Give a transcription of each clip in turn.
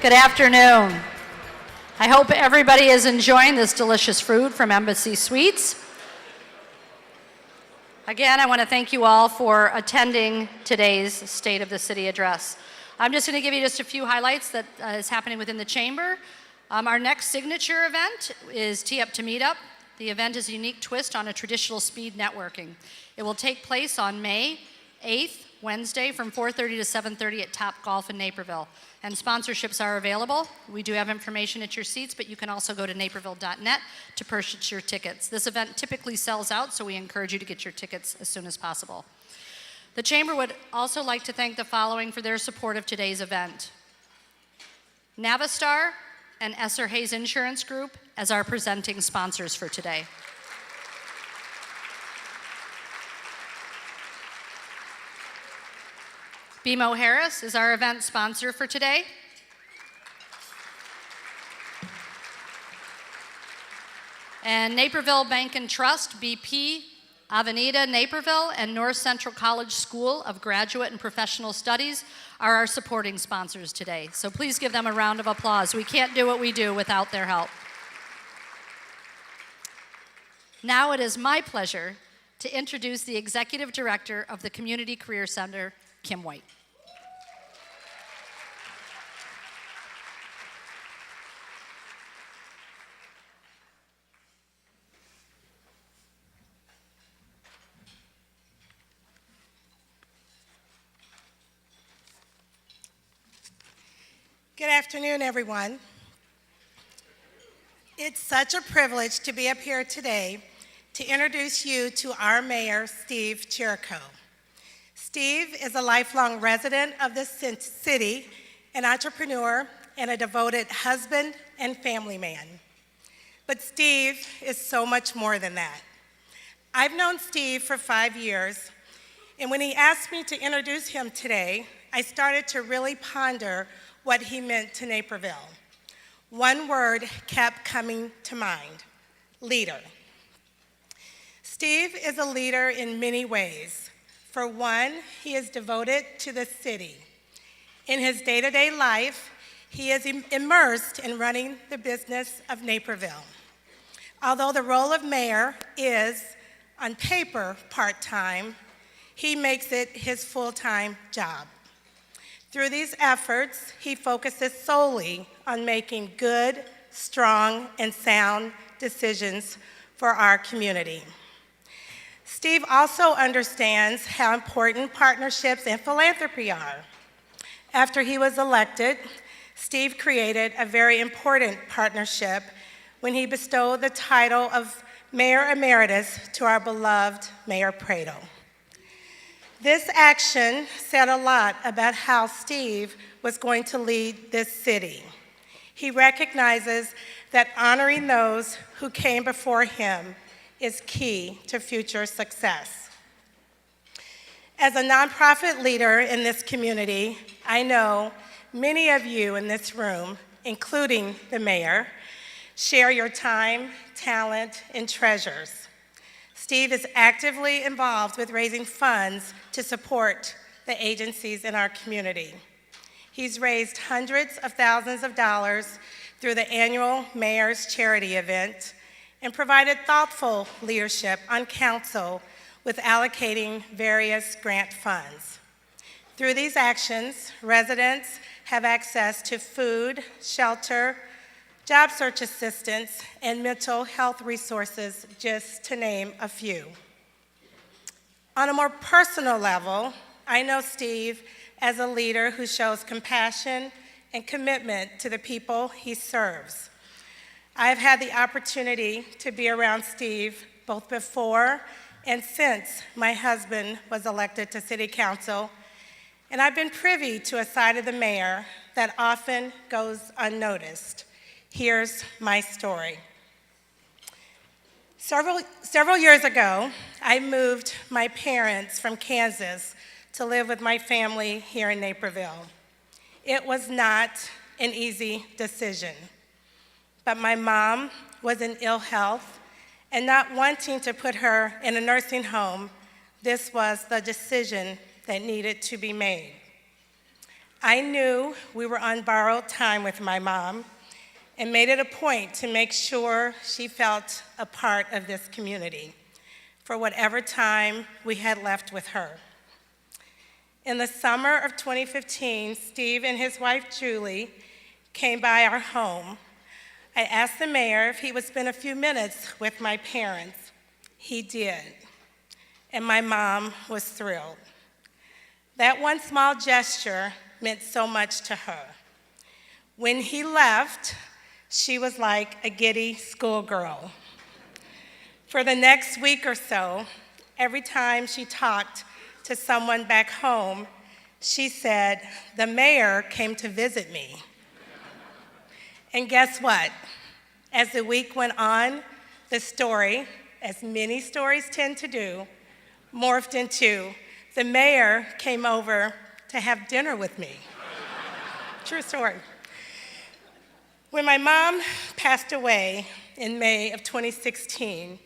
Good afternoon. I hope everybody is enjoying this delicious food from Embassy Suites. Again, I want to thank you all for attending today's State of the City address. I'm just going to give you just a few highlights that is happening within the chamber. Our next signature event is Tee Up to Meet Up. The event is a unique twist on a traditional speed networking. It will take place on May 8th, Wednesday, from 4:30 to 7:30 at Top Golf in Naperville. And sponsorships are available. We do have information at your seats, but you can also go to naperville.net to purchase your tickets. This event typically sells out, so we encourage you to get your tickets as soon as possible. The Chamber would also like to thank the following for their support of today's event: Navistar and Esser Hayes Insurance Group as our presenting sponsors for today. BMO Harris is our event sponsor for today. And Naperville Bank and Trust, BP, Avenida Naperville, and North Central College School of Graduate and Professional Studies are our supporting sponsors today. So please give them a round of applause. We can't do what we do without their help. Now it is my pleasure to introduce the Executive Director of the Community Career Center, Kim White. Good afternoon, everyone. It's such a privilege to be up here today to introduce you to our mayor, Steve Chirico. Steve is a lifelong resident of this city, an entrepreneur, and a devoted husband and family man. But Steve is so much more than that. I've known Steve for 5 years, and when he asked me to introduce him today, I started to really ponder what he meant to Naperville. One word kept coming to mind: leader. Steve is a leader in many ways. For one, he is devoted to the city. In his day-to-day life, he is immersed in running the business of Naperville. Although the role of mayor is, on paper, part-time, he makes it his full-time job. Through these efforts, he focuses solely on making good, strong, and sound decisions for our community. Steve also understands how important partnerships and philanthropy are. After he was elected, Steve created a very important partnership when he bestowed the title of Mayor Emeritus to our beloved Mayor Prado. This action said a lot about how Steve was going to lead this city. He recognizes that honoring those who came before him is key to future success. As a nonprofit leader in this community, I know many of you in this room, including the mayor, share your time, talent, and treasures. Steve is actively involved with raising funds to support the agencies in our community. He's raised hundreds of thousands of dollars through the annual Mayor's Charity event and provided thoughtful leadership on council with allocating various grant funds. Through these actions, residents have access to food, shelter, job search assistance, and mental health resources, just to name a few. On a more personal level, I know Steve as a leader who shows compassion and commitment to the people he serves. I've had the opportunity to be around Steve both before and since my husband was elected to City Council, and I've been privy to a side of the mayor that often goes unnoticed. Here's my story. Several years ago, I moved my parents from Kansas to live with my family here in Naperville. It was not an easy decision, but my mom was in ill health, and not wanting to put her in a nursing home, this was the decision that needed to be made. I knew we were on borrowed time with my mom and made it a point to make sure she felt a part of this community for whatever time we had left with her. In the summer of 2015, Steve and his wife, Julie, came by our home. I asked the mayor if he would spend a few minutes with my parents. He did, and my mom was thrilled. That one small gesture meant so much to her. When he left, she was like a giddy schoolgirl. For the next week or so, every time she talked to someone back home, she said, "The mayor came to visit me." And guess what? As the week went on, the story, as many stories tend to do, morphed into, "The mayor came over to have dinner with me." True story. When my mom passed away in May of 2016,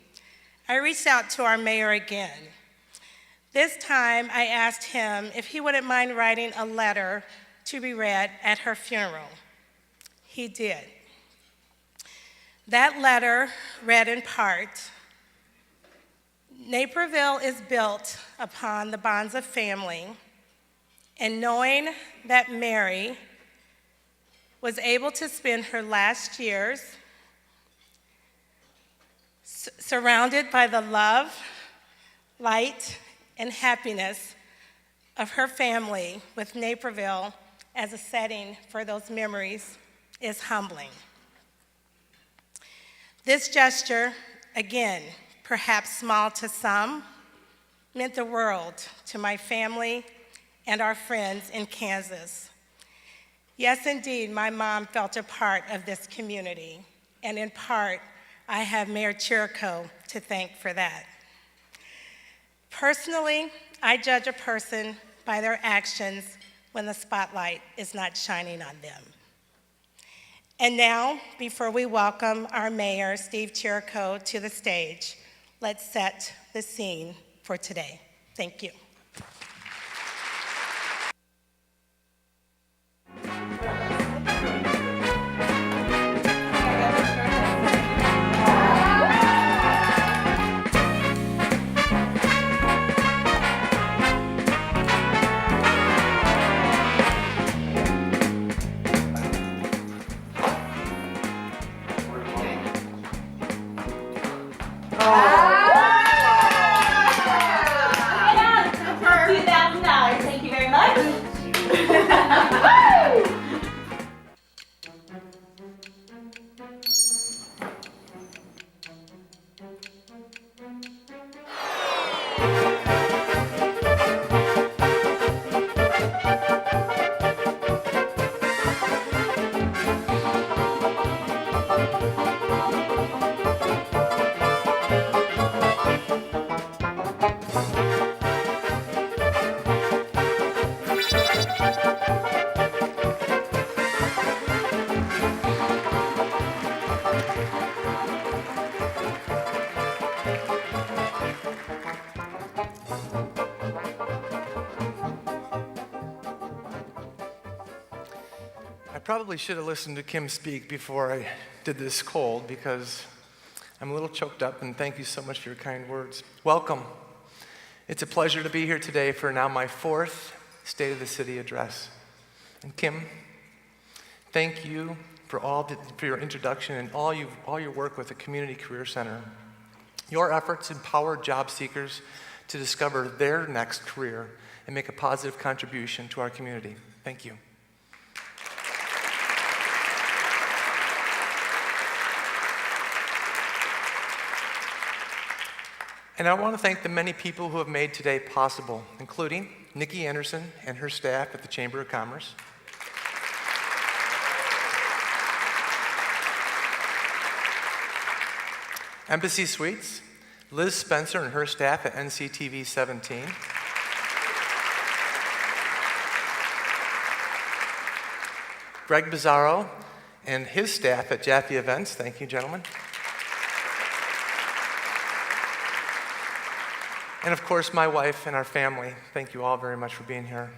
I reached out to our mayor again. This time, I asked him if he wouldn't mind writing a letter to be read at her funeral. He did. That letter read in part, "Naperville is built upon the bonds of family, and knowing that Mary was able to spend her last years surrounded by the love, light, and happiness of her family with Naperville as a setting for those memories is humbling." This gesture, again, perhaps small to some, meant the world to my family and our friends in Kansas. Yes, indeed, my mom felt a part of this community, and in part, I have Mayor Chirico to thank for that. Personally, I judge a person by their actions when the spotlight is not shining on them. And now, before we welcome our mayor, Steve Chirico, to the stage, let's set the scene for today. Thank you. Thank you very much. I probably should have listened to Kim speak before I did this cold because I'm a little choked up, and thank you so much for your kind words. Welcome. It's a pleasure to be here today for now my fourth State of the City address. And Kim, thank you for your introduction and all your work with the Community Career Center. Your efforts empower job seekers to discover their next career and make a positive contribution to our community. Thank you. And I want to thank the many people who have made today possible, including Nikki Anderson and her staff at the Chamber of Commerce, Embassy Suites, Liz Spencer and her staff at NCTV 17, Greg Bizzaro and his staff at Jaffe Events. Thank you, gentlemen. And of course, my wife and our family. Thank you all very much for being here.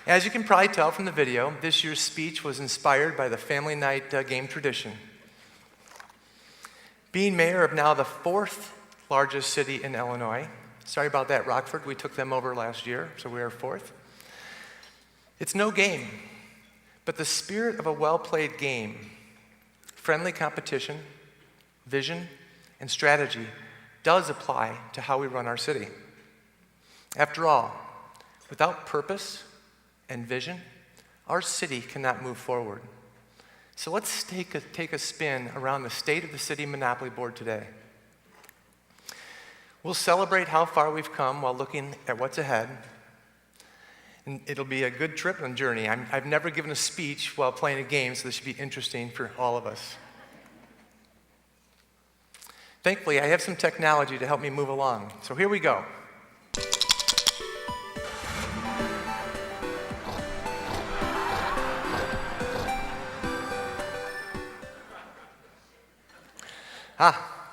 As you can probably tell from the video, this year's speech was inspired by the family night game tradition. Being mayor of now the fourth largest city in Illinois, sorry about that, Rockford, we took them over last year, so we are fourth. It's no game, but the spirit of a well-played game, friendly competition, vision, and strategy does apply to how we run our city. After all, without purpose and vision, our city cannot move forward. So let's take a spin around the state of the City Monopoly Board today. We'll celebrate how far we've come while looking at what's ahead. And it'll be a good trip and journey. I've never given a speech while playing a game, so this should be interesting for all of us. Thankfully, I have some technology to help me move along. So here we go.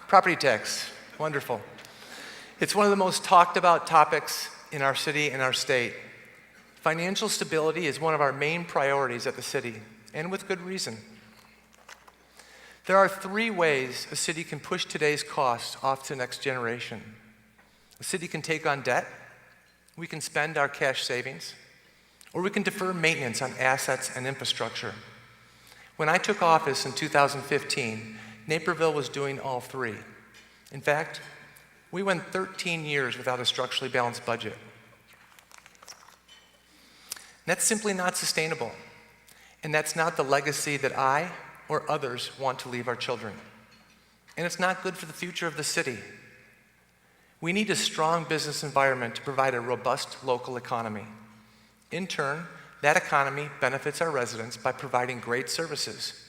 Property tax. Wonderful. It's one of the most talked about topics in our city and our state. Financial stability is one of our main priorities at the city, and with good reason. There are three ways a city can push today's costs off to the next generation. A city can take on debt, we can spend our cash savings, or we can defer maintenance on assets and infrastructure. When I took office in 2015, Naperville was doing all three. In fact, we went 13 years without a structurally balanced budget. That's simply not sustainable, and that's not the legacy that I or others want to leave our children. And it's not good for the future of the city. We need a strong business environment to provide a robust local economy. In turn, that economy benefits our residents by providing great services.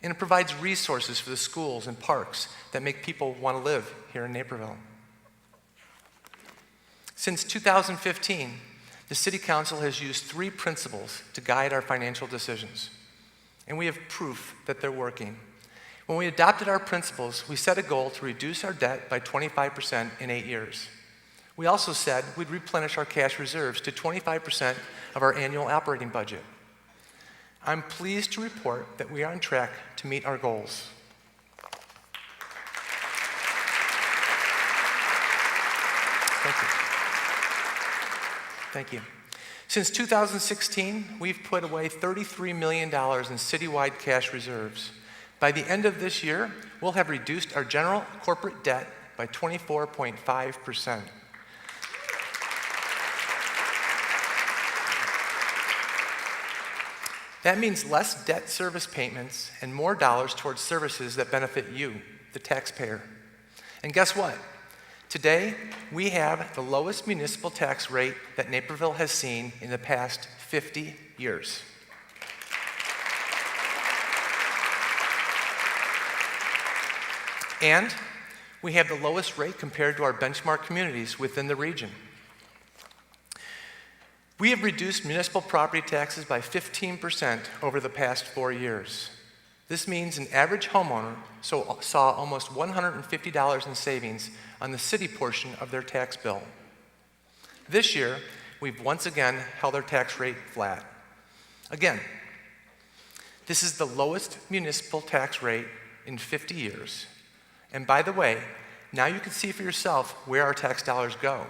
And it provides resources for the schools and parks that make people want to live here in Naperville. Since 2015, the City Council has used three principles to guide our financial decisions. And we have proof that they're working. When we adopted our principles, we set a goal to reduce our debt by 25% in 8 years. We also said we'd replenish our cash reserves to 25% of our annual operating budget. I'm pleased to report that we are on track to meet our goals. Thank you. Thank you. Since 2016, we've put away $33 million in citywide cash reserves. By the end of this year, we'll have reduced our general corporate debt by 24.5%. That means less debt service payments and more dollars towards services that benefit you, the taxpayer. And guess what? Today, we have the lowest municipal tax rate that Naperville has seen in the past 50 years. And we have the lowest rate compared to our benchmark communities within the region. We have reduced municipal property taxes by 15% over the past 4 years. This means an average homeowner saw almost $150 in savings on the city portion of their tax bill. This year, we've once again held our tax rate flat. Again, this is the lowest municipal tax rate in 50 years. And by the way, now you can see for yourself where our tax dollars go.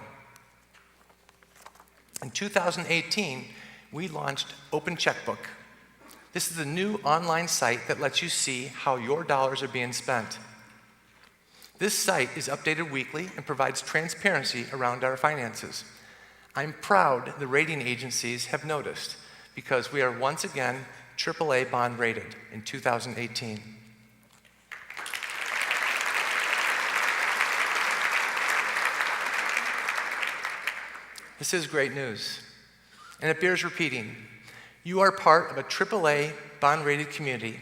In 2018, we launched Open Checkbook. This is a new online site that lets you see how your dollars are being spent. This site is updated weekly and provides transparency around our finances. I'm proud the rating agencies have noticed because we are once again AAA bond rated in 2018. This is great news, and it bears repeating. You are part of a AAA bond-rated community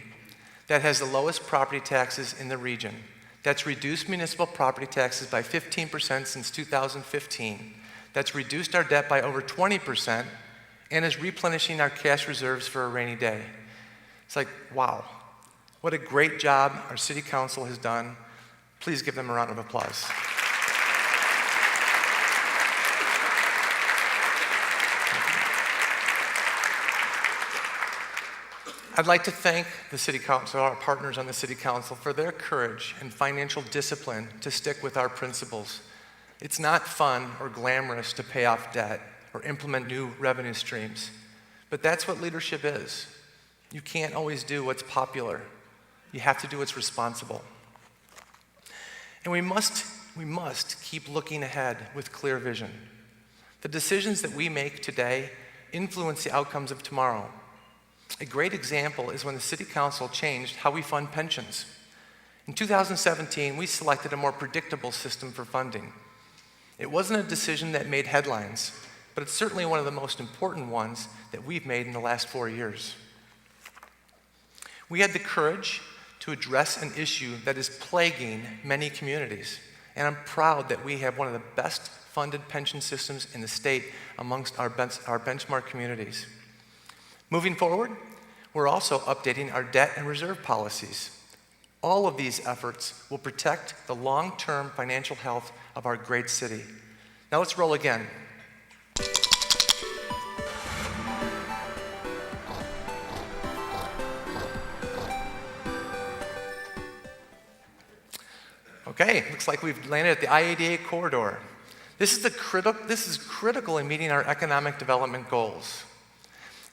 that has the lowest property taxes in the region, that's reduced municipal property taxes by 15% since 2015, that's reduced our debt by over 20%, and is replenishing our cash reserves for a rainy day. It's like, wow, what a great job our city council has done. Please give them a round of applause. I'd like to thank the City Council, our partners on the City Council, for their courage and financial discipline to stick with our principles. It's not fun or glamorous to pay off debt or implement new revenue streams, but that's what leadership is. You can't always do what's popular. You have to do what's responsible. And we must keep looking ahead with clear vision. The decisions that we make today influence the outcomes of tomorrow. A great example is when the City Council changed how we fund pensions. In 2017, we selected a more predictable system for funding. It wasn't a decision that made headlines, but it's certainly one of the most important ones that we've made in the last 4 years. We had the courage to address an issue that is plaguing many communities, and I'm proud that we have one of the best funded pension systems in the state amongst our benchmark communities. Moving forward, we're also updating our debt and reserve policies. All of these efforts will protect the long-term financial health of our great city. Now let's roll again. Okay, looks like we've landed at the I-88 corridor. This is critical in meeting our economic development goals.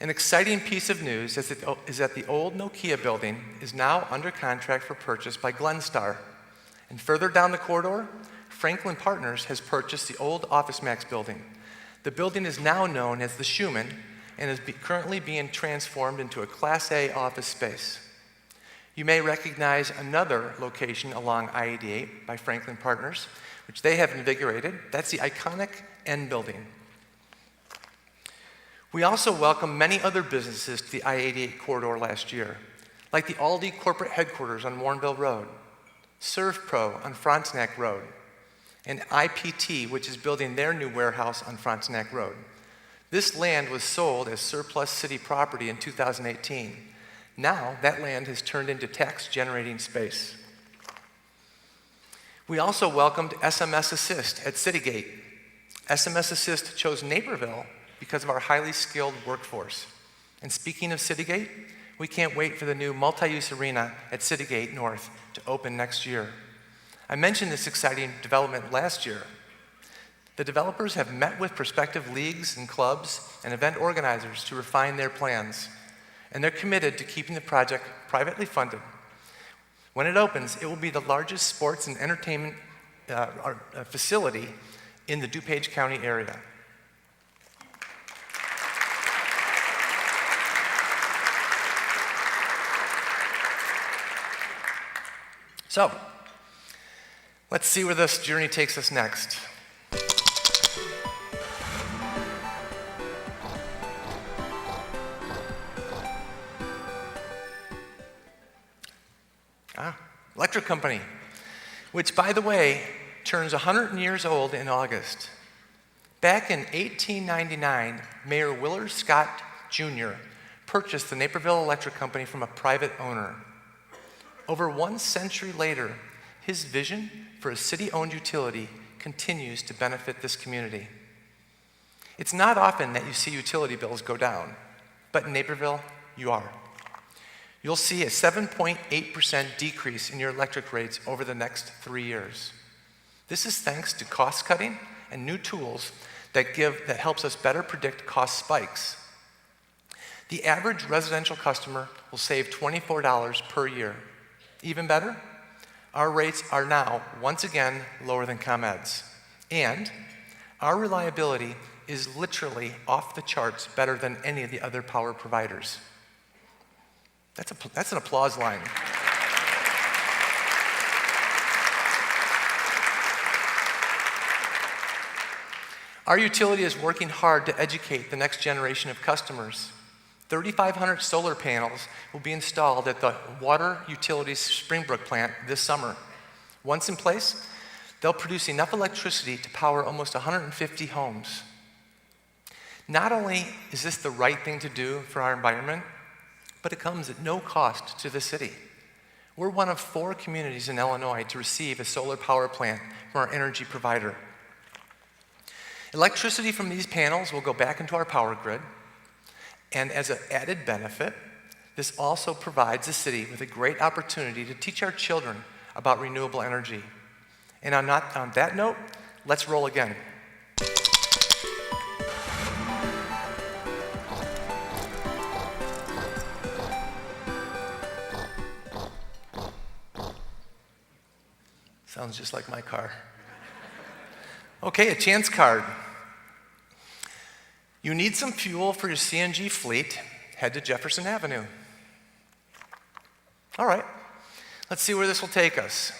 An exciting piece of news is that the old Nokia building is now under contract for purchase by Glenstar. And further down the corridor, Franklin Partners has purchased the old OfficeMax building. The building is now known as the Schumann and is currently being transformed into a Class A office space. You may recognize another location along I-88 by Franklin Partners, which they have invigorated. That's the iconic N building. We also welcomed many other businesses to the I-88 corridor last year, like the Aldi corporate headquarters on Warrenville Road, ServPro on Frontenac Road, and IPT, which is building their new warehouse on Frontenac Road. This land was sold as surplus city property in 2018. Now, that land has turned into tax-generating space. We also welcomed SMS Assist at Citygate. SMS Assist chose Naperville because of our highly skilled workforce. And speaking of Citygate, we can't wait for the new multi-use arena at Citygate North to open next year. I mentioned this exciting development last year. The developers have met with prospective leagues and clubs and event organizers to refine their plans, and they're committed to keeping the project privately funded. When it opens, it will be the largest sports and entertainment facility in the DuPage County area. So, let's see where this journey takes us next. Electric company, which, by the way, turns 100 years old in August. Back in 1899, Mayor Willard Scott Jr. purchased the Naperville Electric Company from a private owner. Over 1 century later, his vision for a city-owned utility continues to benefit this community. It's not often that you see utility bills go down, but in Naperville, you are. You'll see a 7.8% decrease in your electric rates over the next 3 years. This is thanks to cost cutting and new tools that helps us better predict cost spikes. The average residential customer will save $24 per year. Even better, our rates are now once again lower than ComEd's. And our reliability is literally off the charts better than any of the other power providers. That's an applause line. Our utility is working hard to educate the next generation of customers. 3,500 solar panels will be installed at the Water Utilities Springbrook plant this summer. Once in place, they'll produce enough electricity to power almost 150 homes. Not only is this the right thing to do for our environment, but it comes at no cost to the city. We're one of 4 communities in Illinois to receive a solar power plant from our energy provider. Electricity from these panels will go back into our power grid, and as an added benefit, this also provides the city with a great opportunity to teach our children about renewable energy. And on that note, let's roll again. Sounds just like my car. Okay, a chance card. You need some fuel for your CNG fleet, head to Jefferson Avenue. All right, let's see where this will take us.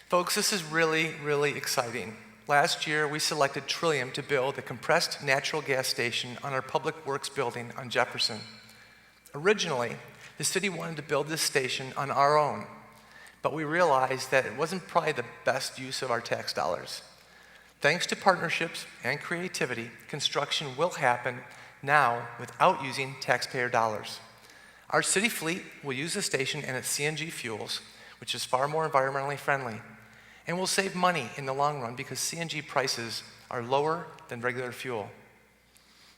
Folks, this is really, really exciting. Last year, we selected Trillium to build a compressed natural gas station on our Public Works building on Jefferson. Originally, the city wanted to build this station on our own, but we realized that it wasn't probably the best use of our tax dollars. Thanks to partnerships and creativity, construction will happen now without using taxpayer dollars. Our city fleet will use the station and its CNG fuels, which is far more environmentally friendly, and will save money in the long run because CNG prices are lower than regular fuel.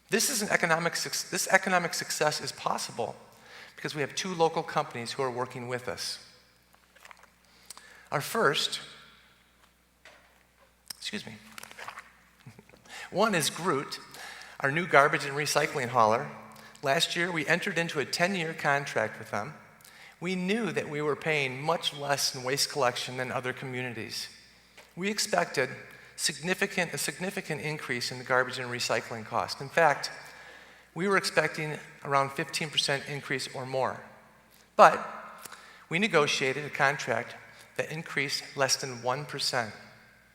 This economic success is possible because we have two local companies who are working with us. Our first, one is Groot, our new garbage and recycling hauler. Last year, we entered into a 10-year contract with them. We knew that we were paying much less in waste collection than other communities. We expected a significant increase in the garbage and recycling cost. In fact, we were expecting around 15% increase or more. But we negotiated a contract that increased less than 1%.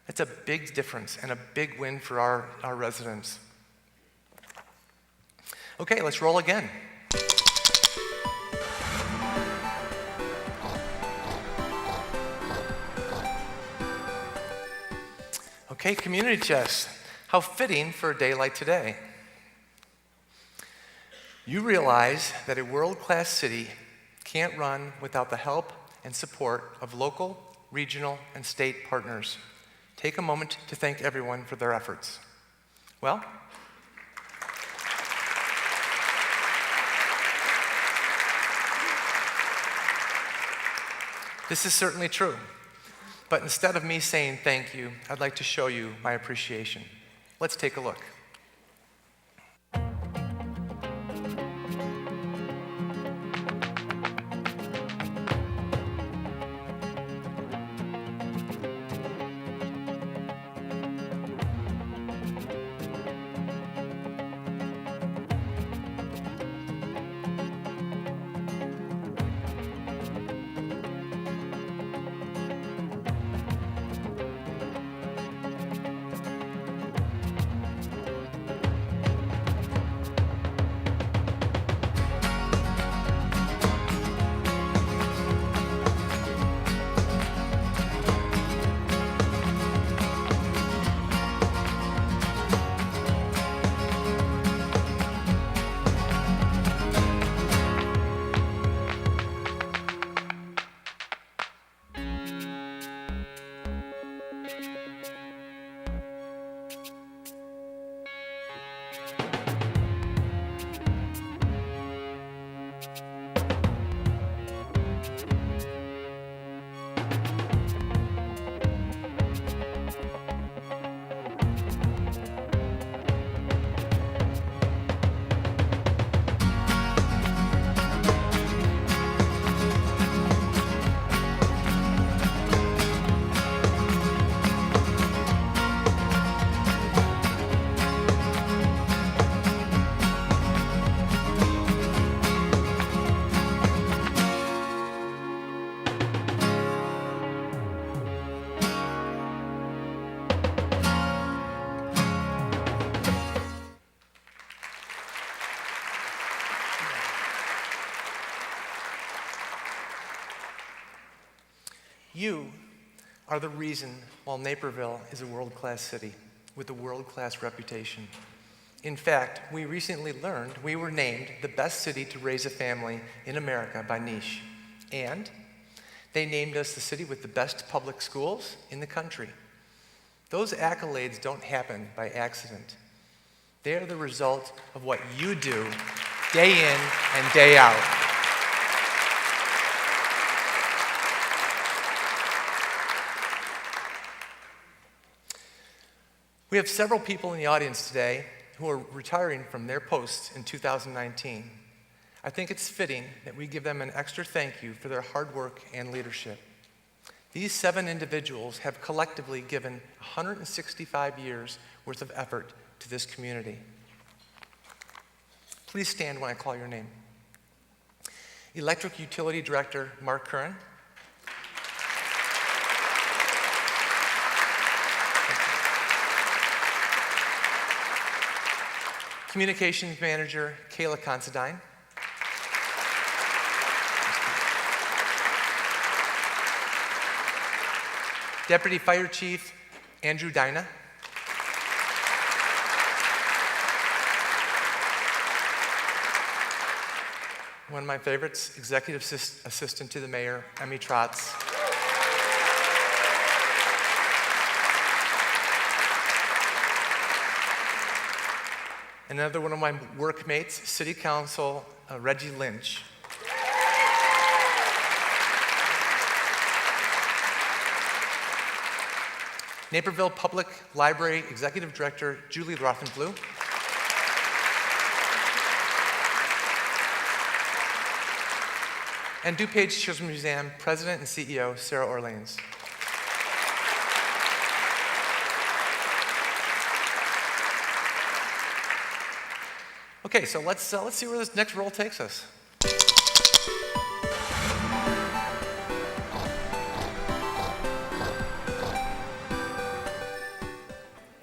That's a big difference and a big win for our residents. Okay, let's roll again. Okay, community chest. How fitting for a day like today. You realize that a world-class city can't run without the help and support of local, regional, and state partners. Take a moment to thank everyone for their efforts. Well, this is certainly true. But instead of me saying thank you, I'd like to show you my appreciation. Let's take a look. You are the reason why Naperville is a world-class city with a world-class reputation. In fact, we recently learned we were named the best city to raise a family in America by Niche. And they named us the city with the best public schools in the country. Those accolades don't happen by accident. They are the result of what you do day in and day out. We have several people in the audience today who are retiring from their posts in 2019. I think it's fitting that we give them an extra thank you for their hard work and leadership. These 7 individuals have collectively given 165 years worth of effort to this community. Please stand when I call your name. Electric Utility Director Mark Curran. Communications Manager Kayla Considine. Deputy Fire Chief Andrew Dyna. One of my favorites, Executive Assistant to the Mayor, Emmy Trotz. Another one of my workmates, City Council Reggie Lynch. Naperville Public Library Executive Director Julie Rothenblue. And DuPage Children's Museum President and CEO Sarah Orleans. Okay, so let's see where this next role takes us.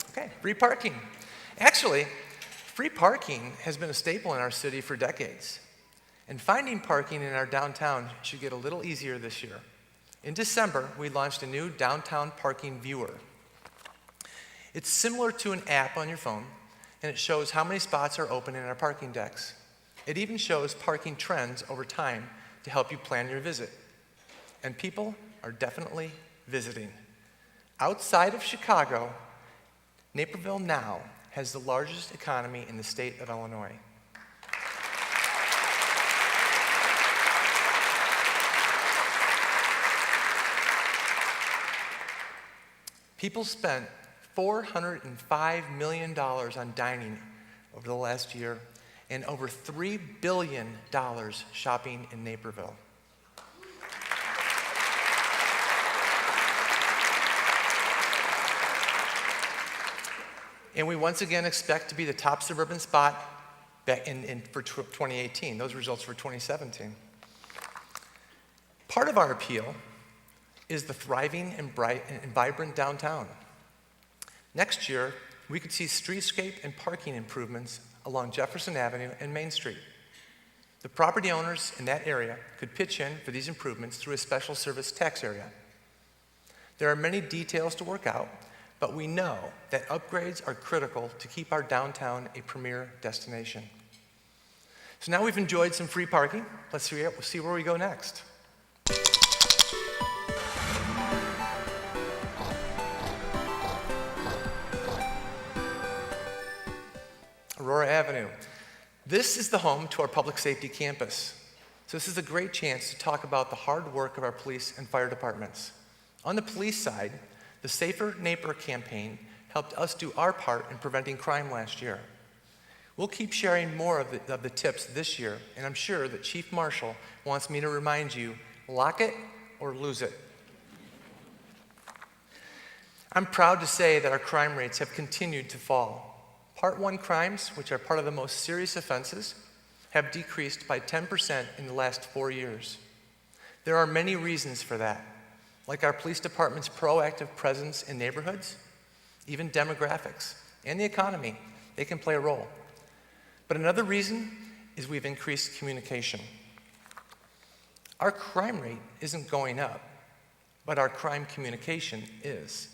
Okay, free parking. Actually, free parking has been a staple in our city for decades. And finding parking in our downtown should get a little easier this year. In December, we launched a new downtown parking viewer. It's similar to an app on your phone, and it shows how many spots are open in our parking decks. It even shows parking trends over time to help you plan your visit. And people are definitely visiting. Outside of Chicago, Naperville now has the largest economy in the state of Illinois. People spent $405 million on dining over the last year and over $3 billion shopping in Naperville. And we once again expect to be the top suburban spot for 2018. Those results for 2017. Part of our appeal is the thriving and bright and vibrant downtown. Next year, we could see streetscape and parking improvements along Jefferson Avenue and Main Street. The property owners in that area could pitch in for these improvements through a special service tax area. There are many details to work out, but we know that upgrades are critical to keep our downtown a premier destination. So now we've enjoyed some free parking. Let's see where we go next. Aurora Avenue. This is the home to our public safety campus. So this is a great chance to talk about the hard work of our police and fire departments. On the police side, the Safer Naper campaign helped us do our part in preventing crime last year. We'll keep sharing more of the tips this year, and I'm sure that Chief Marshall wants me to remind you, lock it or lose it. I'm proud to say that our crime rates have continued to fall. Part 1 crimes, which are part of the most serious offenses, have decreased by 10% in the last 4 years. There are many reasons for that, like our police department's proactive presence in neighborhoods, even demographics, and the economy. They can play a role. But another reason is we've increased communication. Our crime rate isn't going up, but our crime communication is.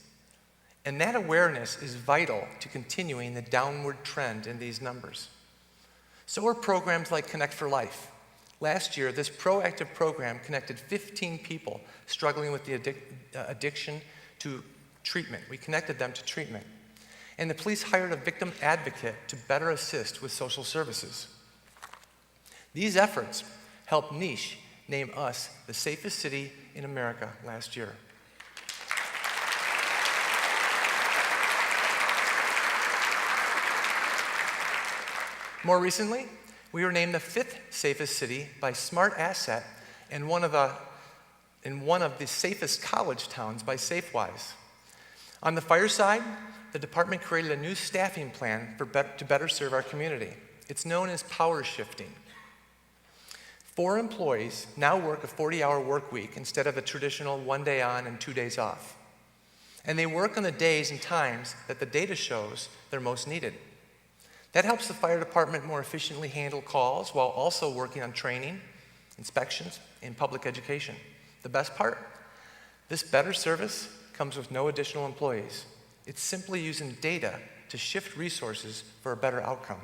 And that awareness is vital to continuing the downward trend in these numbers. So are programs like Connect for Life. Last year, this proactive program connected 15 people struggling with the addiction to treatment. We connected them to treatment. And the police hired a victim advocate to better assist with social services. These efforts helped Niche name us the safest city in America last year. More recently, we were named the 5th safest city by Smart Asset and one of the safest college towns by SafeWise. On the fire side, the department created a new staffing plan to better serve our community. It's known as power shifting. 4 employees now work a 40-hour work week instead of a traditional 1 day on and 2 days off. And they work on the days and times that the data shows they're most needed. That helps the fire department more efficiently handle calls while also working on training, inspections, and public education. The best part? This better service comes with no additional employees. It's simply using data to shift resources for a better outcome.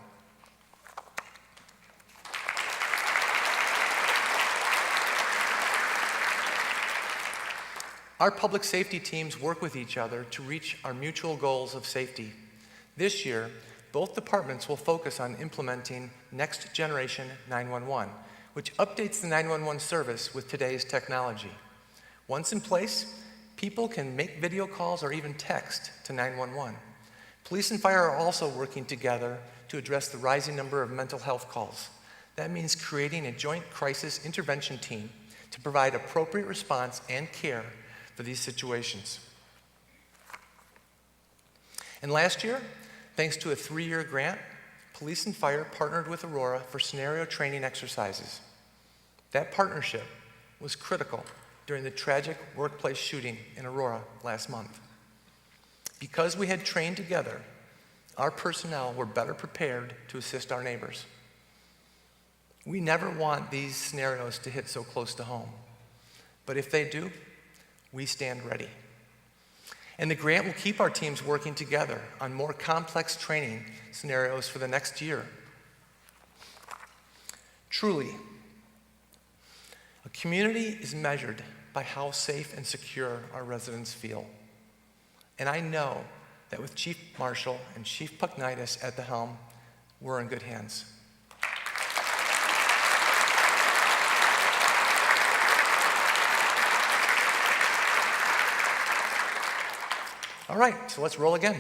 Our public safety teams work with each other to reach our mutual goals of safety. This year, both departments will focus on implementing Next Generation 911, which updates the 911 service with today's technology. Once in place, people can make video calls or even text to 911. Police and fire are also working together to address the rising number of mental health calls. That means creating a joint crisis intervention team to provide appropriate response and care for these situations. And last year, thanks to a 3-year grant, police and fire partnered with Aurora for scenario training exercises. That partnership was critical during the tragic workplace shooting in Aurora last month. Because we had trained together, our personnel were better prepared to assist our neighbors. We never want these scenarios to hit so close to home, but if they do, we stand ready. And the grant will keep our teams working together on more complex training scenarios for the next year. Truly, a community is measured by how safe and secure our residents feel. And I know that with Chief Marshall and Chief Pucknitis at the helm, we're in good hands. All right, so let's roll again.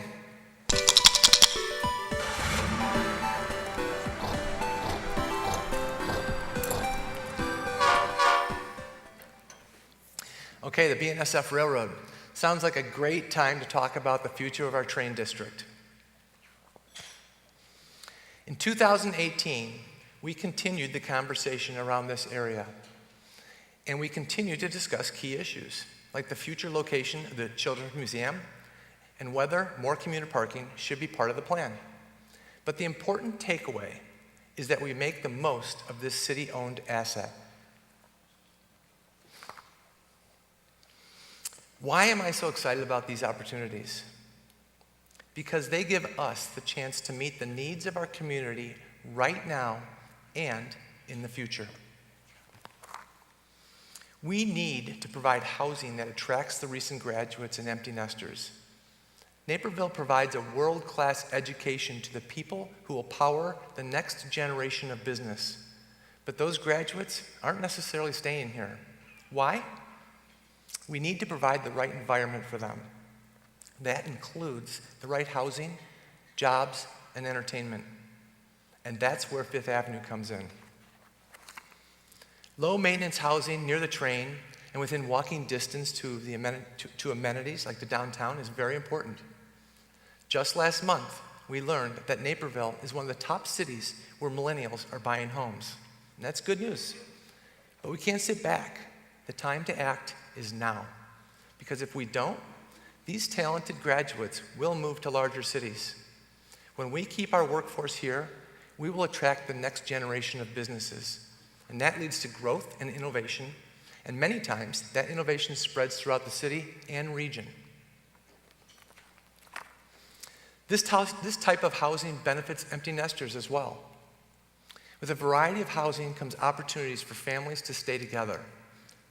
Okay, the BNSF Railroad. Sounds like a great time to talk about the future of our train district. In 2018, we continued the conversation around this area, and we continued to discuss key issues, like the future location of the Children's Museum, and whether more commuter parking should be part of the plan. But the important takeaway is that we make the most of this city-owned asset. Why am I so excited about these opportunities? Because they give us the chance to meet the needs of our community right now and in the future. We need to provide housing that attracts the recent graduates and empty nesters. Naperville provides a world-class education to the people who will power the next generation of business. But those graduates aren't necessarily staying here. Why? We need to provide the right environment for them. That includes the right housing, jobs, and entertainment. And that's where Fifth Avenue comes in. Low-maintenance housing near the train and within walking distance to amenities like the downtown is very important. Just last month, we learned that Naperville is one of the top cities where millennials are buying homes. And that's good news. But we can't sit back. The time to act is now. Because if we don't, these talented graduates will move to larger cities. When we keep our workforce here, we will attract the next generation of businesses. And that leads to growth and innovation. And many times, that innovation spreads throughout the city and region. This type of housing benefits empty nesters as well. With a variety of housing comes opportunities for families to stay together.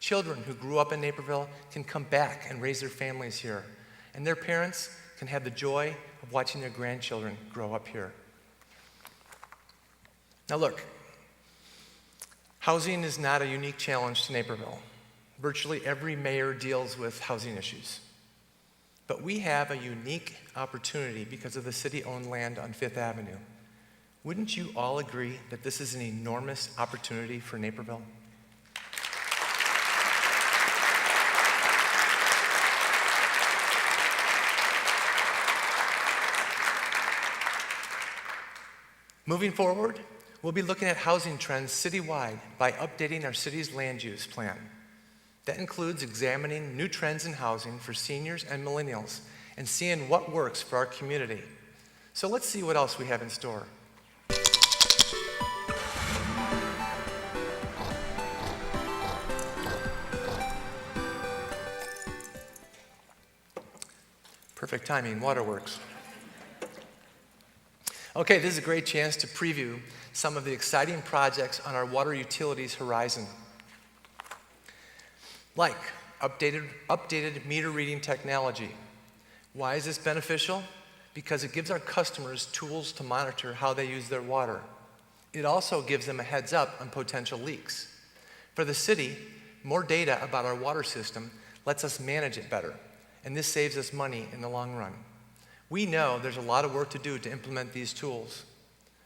Children who grew up in Naperville can come back and raise their families here. and their parents can have the joy of watching their grandchildren grow up here. Now look, housing is not a unique challenge to Naperville. Virtually every mayor deals with housing issues. But we have a unique opportunity because of the city-owned land on Fifth Avenue. Wouldn't you all agree that this is an enormous opportunity for Naperville? Moving forward, we'll be looking at housing trends citywide by updating our city's land use plan. That includes examining new trends in housing for seniors and millennials and seeing what works for our community. So let's see what else we have in store. Perfect timing, waterworks. Okay, this is a great chance to preview some of the exciting projects on our water utilities horizon. Like updated meter reading technology. Why is this beneficial? Because it gives our customers tools to monitor how they use their water. It also gives them a heads up on potential leaks. For the city, more data about our water system lets us manage it better, and this saves us money in the long run. We know there's a lot of work to do to implement these tools,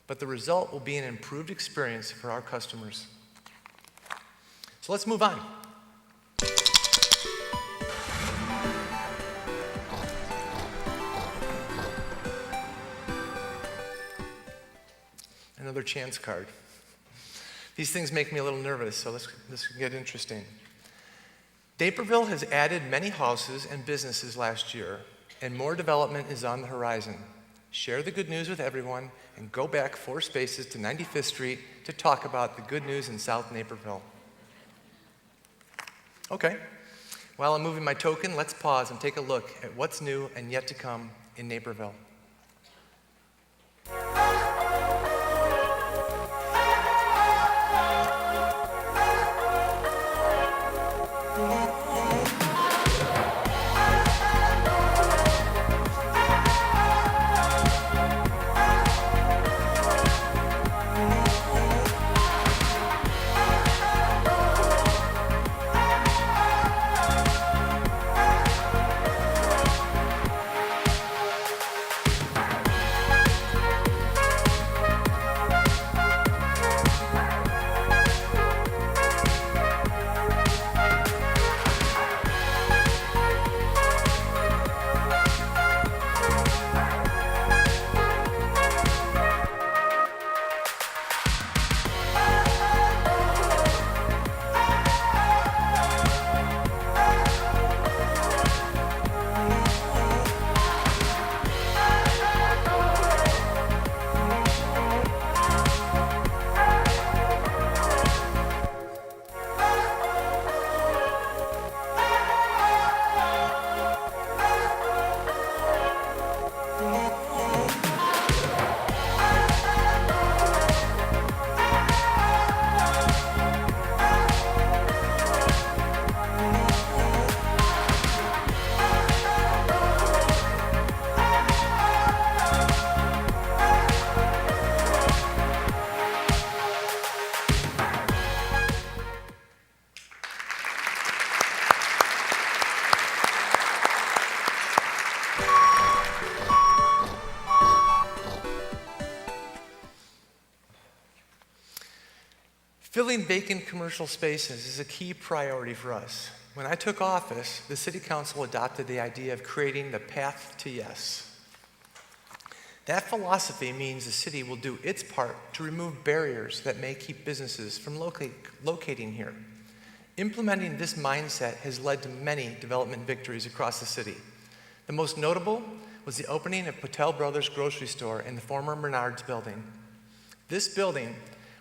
but the result will be an improved experience for our customers. So let's move on. Another chance card. These things make me a little nervous, so let's get interesting. Naperville has added many houses and businesses last year, and more development is on the horizon. Share the good news with everyone and go back 4 spaces to 95th Street to talk about the good news in South Naperville. Okay, while I'm moving my token, let's pause and take a look at what's new and yet to come in Naperville. Filling vacant commercial spaces is a key priority for us. When I took office, the City Council adopted the idea of creating the path to yes. That philosophy means the city will do its part to remove barriers that may keep businesses from locating here. Implementing this mindset has led to many development victories across the city. The most notable was the opening of Patel Brothers grocery store in the former Menards building. This building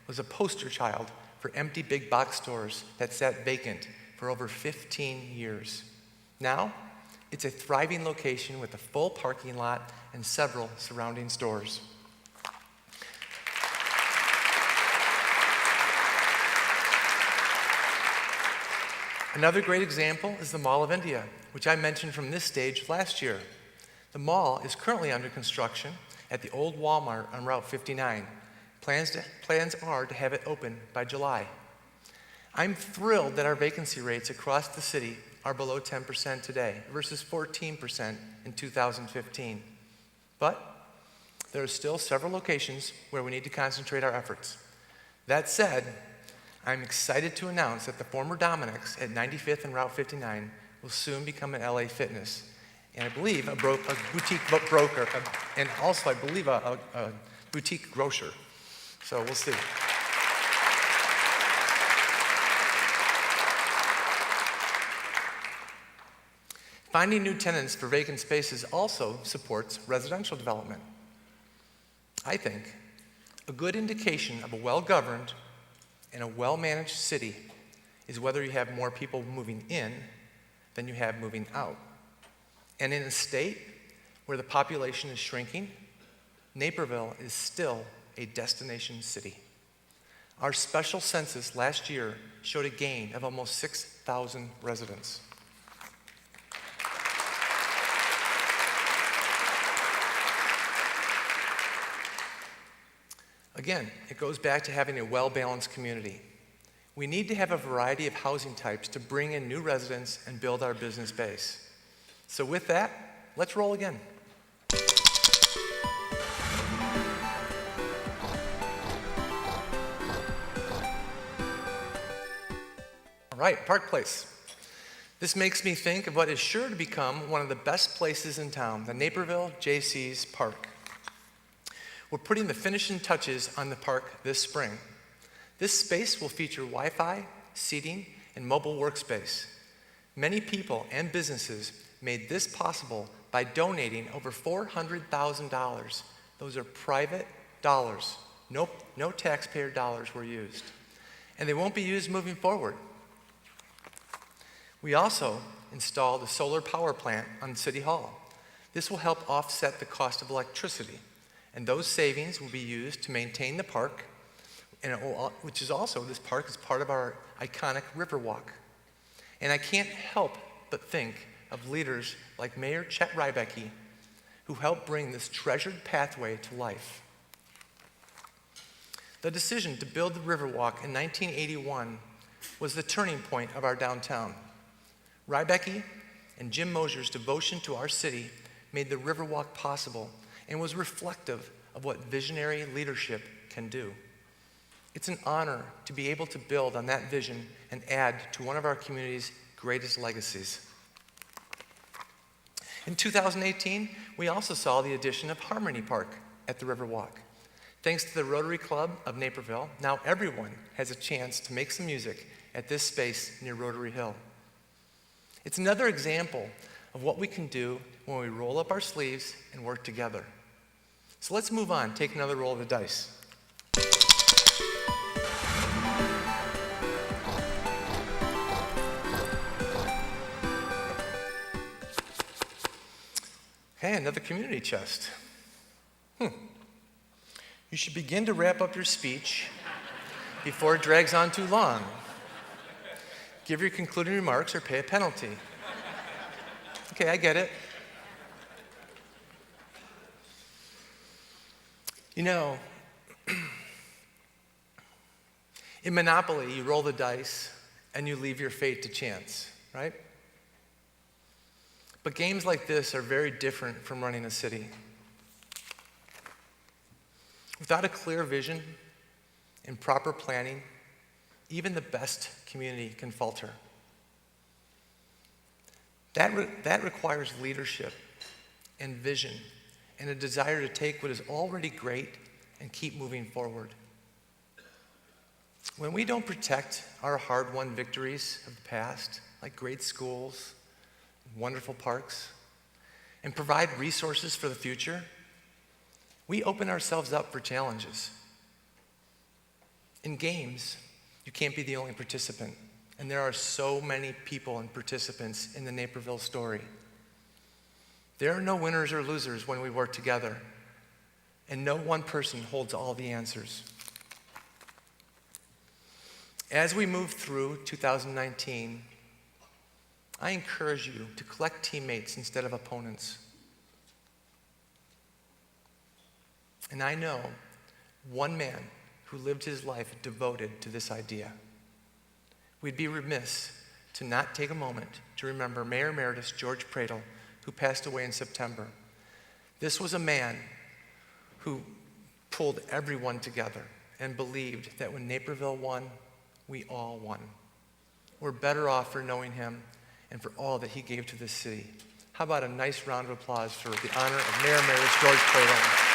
was a poster child for empty big box stores that sat vacant for over 15 years. Now, it's a thriving location with a full parking lot and several surrounding stores. Another great example is the Mall of India, which I mentioned from this stage last year. The mall is currently under construction at the old Walmart on Route 59. Plans are to have it open by July. I'm thrilled that our vacancy rates across the city are below 10% today versus 14% in 2015. But there are still several locations where we need to concentrate our efforts. That said, I'm excited to announce that the former Dominic's at 95th and Route 59 will soon become an LA Fitness, and I believe a boutique broker, and also I believe a boutique grocer. So we'll see. Finding new tenants for vacant spaces also supports residential development. I think a good indication of a well-governed and a well-managed city is whether you have more people moving in than you have moving out. And in a state where the population is shrinking, Naperville is still a destination city. Our special census last year showed a gain of almost 6,000 residents. Again, it goes back to having a well-balanced community. We need to have a variety of housing types to bring in new residents and build our business base. So with that, let's roll again. All right, Park Place. This makes me think of what is sure to become one of the best places in town, the Naperville J.C.'s Park. We're putting the finishing touches on the park this spring. This space will feature Wi-Fi, seating, and mobile workspace. Many people and businesses made this possible by donating over $400,000. Those are private dollars. No taxpayer dollars were used. And they won't be used moving forward. We also installed a solar power plant on City Hall. This will help offset the cost of electricity. And those savings will be used to maintain the park, and this park is part of our iconic Riverwalk. And I can't help but think of leaders like Mayor Chet Rybecki, who helped bring this treasured pathway to life. The decision to build the Riverwalk in 1981 was the turning point of our downtown. Rybecki and Jim Mosier's devotion to our city made the Riverwalk possible and was reflective of what visionary leadership can do. It's an honor to be able to build on that vision and add to one of our community's greatest legacies. In 2018, we also saw the addition of Harmony Park at the Riverwalk. Thanks to the Rotary Club of Naperville, now everyone has a chance to make some music at this space near Rotary Hill. It's another example of what we can do when we roll up our sleeves and work together. So let's move on, take another roll of the dice. Okay, another community chest. You should begin to wrap up your speech before it drags on too long. Give your concluding remarks or pay a penalty. Okay, I get it. You know, in Monopoly, you roll the dice and you leave your fate to chance, right? But games like this are very different from running a city. Without a clear vision and proper planning, even the best community can falter. That requires leadership and vision and a desire to take what is already great and keep moving forward. When we don't protect our hard-won victories of the past, like great schools, wonderful parks, and provide resources for the future, we open ourselves up for challenges. In games, you can't be the only participant, and there are so many people and participants in the Naperville story. There are no winners or losers when we work together, and no one person holds all the answers. As we move through 2019, I encourage you to collect teammates instead of opponents. And I know one man who lived his life devoted to this idea. We'd be remiss to not take a moment to remember Mayor Emeritus George Pradle, who passed away in September. This was a man who pulled everyone together and believed that when Naperville won, we all won. We're better off for knowing him and for all that he gave to this city. How about a nice round of applause for the honor of Mayor Emeritus George Pradle.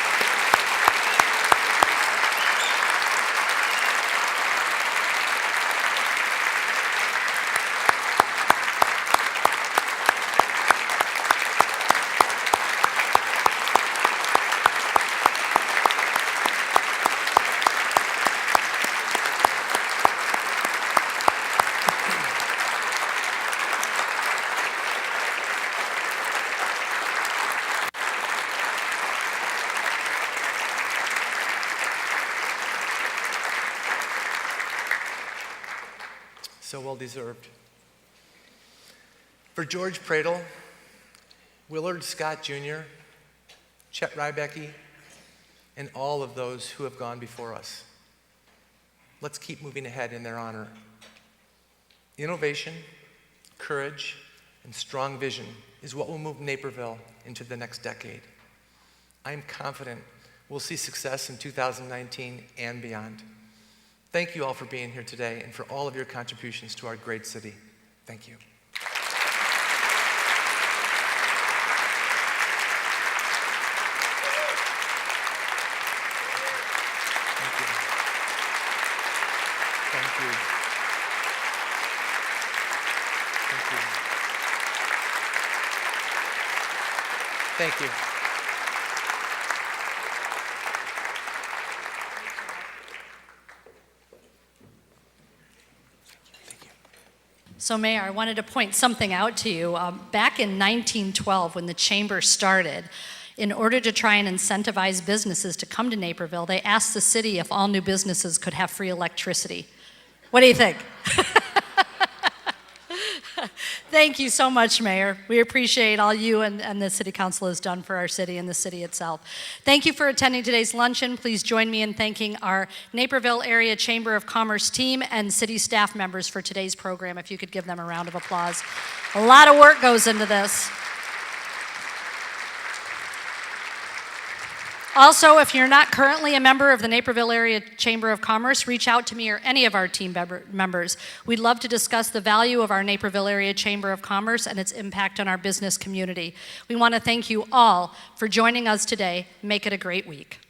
So well deserved. For George Pradle, Willard Scott Jr., Chet Rybecki, and all of those who have gone before us, let's keep moving ahead in their honor. Innovation, courage, and strong vision is what will move Naperville into the next decade. I'm confident we'll see success in 2019 and beyond. Thank you all for being here today and for all of your contributions to our great city. Thank you. Thank you. Thank you. Thank you. Thank you. So Mayor, I wanted to point something out to you. Back in 1912, when the chamber started, in order to try and incentivize businesses to come to Naperville, they asked the city if all new businesses could have free electricity. What do you think? Thank you so much, Mayor. We appreciate all you and the City Council has done for our city and the city itself. Thank you for attending today's luncheon. Please join me in thanking our Naperville Area Chamber of Commerce team and city staff members for today's program. If you could give them a round of applause. A lot of work goes into this. Also, if you're not currently a member of the Naperville Area Chamber of Commerce, reach out to me or any of our team members. We'd love to discuss the value of our Naperville Area Chamber of Commerce and its impact on our business community. We want to thank you all for joining us today. Make it a great week.